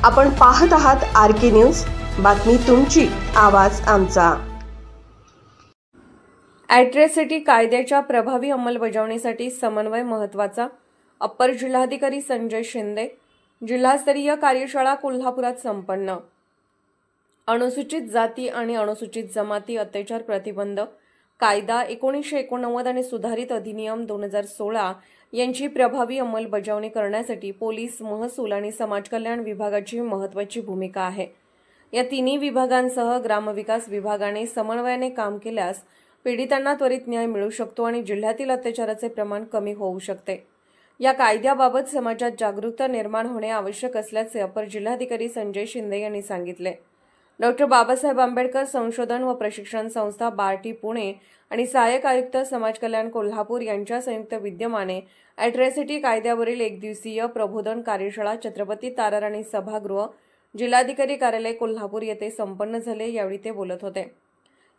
आपण पाहत आहात RK न्यूज, बातमी तुमची, आवाज आमचा। ॲट्रॉसिटी कायद्याच्या प्रभावी अंमलबजावणीसाठी समन्वय महत्त्वाचा। अप्पर जिल्हाधिकारी संजय शिंदे। जिल्हास्तरीय कार्यशाळा कोल्हापुरात संपन्न। अनुसूचित जाती आणि अनुसूचित जमाती अत्याचार प्रतिबंध कायदा 1989 आणि सुधारित अधिनियम 2016 यांची प्रभावी अंमलबजावणी करण्यासाठी पोलीस, महसूल आणि समाजकल्याण विभागाची महत्त्वाची भूमिका आहे। या तिन्ही विभागांसह ग्रामविकास विभागाने समन्वयाने काम केल्यास पीडितांना त्वरित न्याय मिळू शकतो आणि जिल्ह्यातील अत्याचाराचे प्रमाण कमी होऊ शकते। या कायद्याबाबत समाजात जागरूकता निर्माण होणे आवश्यक असल्याचे अपर जिल्हाधिकारी संजय शिंदे यांनी सांगितले। डॉ. बाबासाहेब आंबेडकर संशोधन व प्रशिक्षण संस्था बार्टी पुणे आणि सहाय्यक आयुक्त समाज कल्याण कोल्हापूर यांच्या संयुक्त विद्यमाने ॲट्रॉसिटी कायद्यावरील एकदिवसीय प्रबोधन कार्यशाळा छत्रपती ताराराणी सभागृह, जिल्हाधिकारी कार्यालय कोल्हापूर येथे संपन्न झाले। यावेळी ते बोलत होते।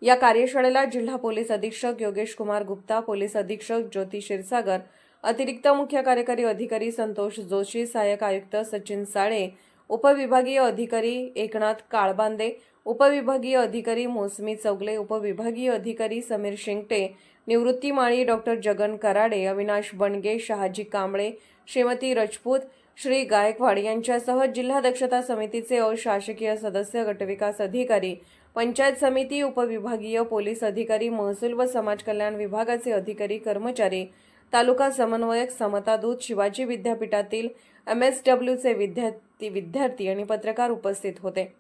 या कार्यशाळेला जिल्हा पोलीस अधीक्षक योगेश कुमार गुप्ता, पोलीस अधीक्षक ज्योती क्षीरसागर, अतिरिक्त मुख्य कार्यकारी अधिकारी संतोष जोशी, सहाय्यक आयुक्त सचिन साळे, उपविभागीय अधिकारी एकनाथ काळबांदे, उपविभागीय अधिकारी मोसमी चौगले, उपविभागीय अधिकारी समीर शिंगटे, निवृत्ती माळी, डॉ. जगन कराडे, अविनाश बनगे, शहाजी कांबळे, श्रीमती राजपूत, श्री गायकवाड यांच्यासह जिल्हा दक्षता समितीचे अशासकीय सदस्य, गटविकास अधिकारी, पंचायत समिती, उपविभागीय पोलीस अधिकारी, महसूल व समाज कल्याण विभागाचे अधिकारी कर्मचारी, तालुका समन्वयक, समता दूत, शिवाजी विद्यापीठातील MSWचे विद्यार्थी आणि पत्रकार उपस्थित होते।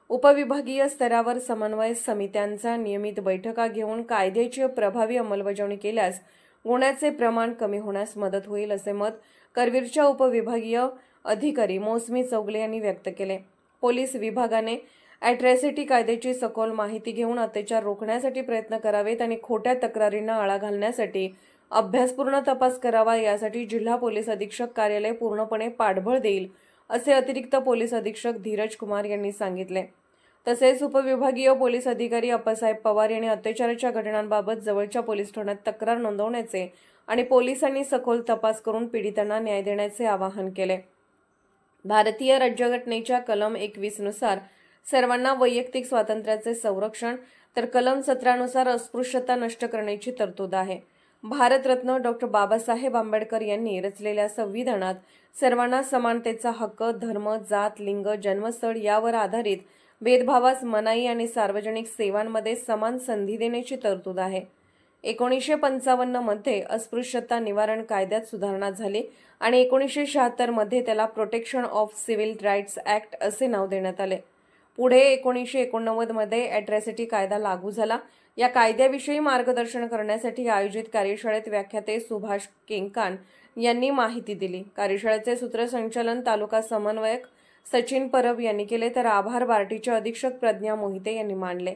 उपविभागीय स्तरावर समन्वय समित्यांचा नियमित बैठका घेऊन कायद्याची प्रभावी अंमलबजावणी केल्यास गुन्ह्याचे प्रमाण कमी होण्यास मदत होईल असे मत करवीरच्या उपविभागीय अधिकारी मोसमी चौगले यांनी व्यक्त केले। पोलीस विभागाने ॲट्रॉसिटी कायद्याची सखोल माहिती घेऊन अत्याचार रोखण्यासाठी प्रयत्न करावेत आणि खोट्या तक्रारींना आळा घालण्यासाठी अभ्यासपूर्ण तपास करावा, यासाठी जिल्हा पोलीस अधीक्षक कार्यालय पूर्णपणे पाठबळ देईल असे अतिरिक्त पोलीस अधीक्षक धीरज कुमार यांनी सांगितले। तसेच उपविभागीय पोलीस अधिकारी अप्पासाहेब पवार यांनी अत्याचाराच्या घटनांबाबत जवळच्या पोलीस ठाण्यात तक्रार नोंदवण्याचे आणि पोलिसांनी सखोल तपास करून पीडितांना न्याय देण्याचे आवाहन केले। भारतीय राज्यघटनेच्या कलम 21 नुसार सर्वांना वैयक्तिक स्वातंत्र्याचे संरक्षण, तर कलम 17 नुसार अस्पृश्यता नष्ट करण्याची तरतूद आहे। भारतरत्न डॉ. बाबासाहेब आंबेडकर यांनी रचलेल्या संविधानात सर्वांना समानतेचा हक्क, धर्म, जात, लिंग, जन्मस्थळ यावर आधारित भेदभावास मनाई आणि सार्वजनिक सेवांमध्ये समान संधी देण्याची तरतूद आहे। 1955 मध्ये अस्पृश्यता निवारण कायद्यात सुधारणा झाली आणि 1976 मध्ये त्याला protection of civil rights act असे नाव देण्यात आले। पुढे 1989 मध्ये ॲट्रॉसिटी कायदा लागू झाला। या कायद्याविषयी मार्गदर्शन करण्यासाठी आयोजित कार्यशाळेत व्याख्याते सुभाष केंकान यांनी माहिती दिली। कार्यशाळेचे सूत्रसंचालन तालुका समन्वयक सचिन परब यांनी केले, तर आभार बार्टीचे अधीक्षक प्रज्ञा मोहिते यांनी मानले।